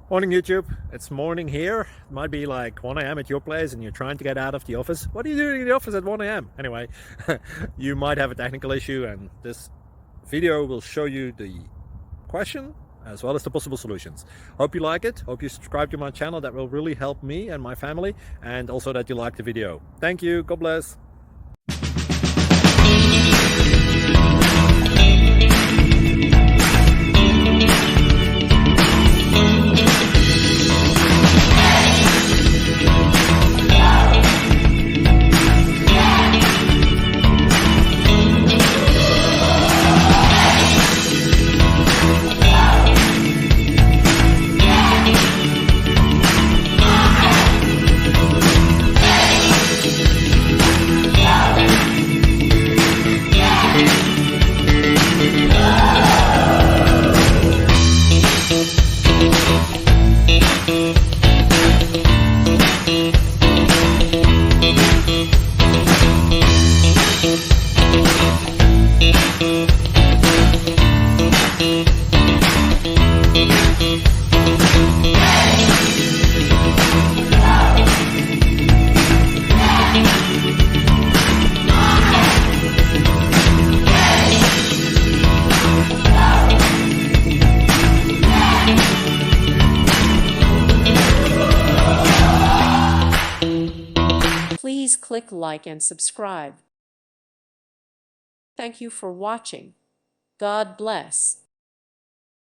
Morning YouTube, it's morning here. It might be like 1 a.m. at your place and you're trying to get out of the office. What are you doing in the office at 1 a.m.? Anyway, you might have a technical issue and this video will show you the question as well as the possible solutions. Hope you like it, hope you subscribe to my channel. That will really help me and my family, and also that you like the video. Thank you, God bless. Please click like and subscribe. Thank you for watching. God bless.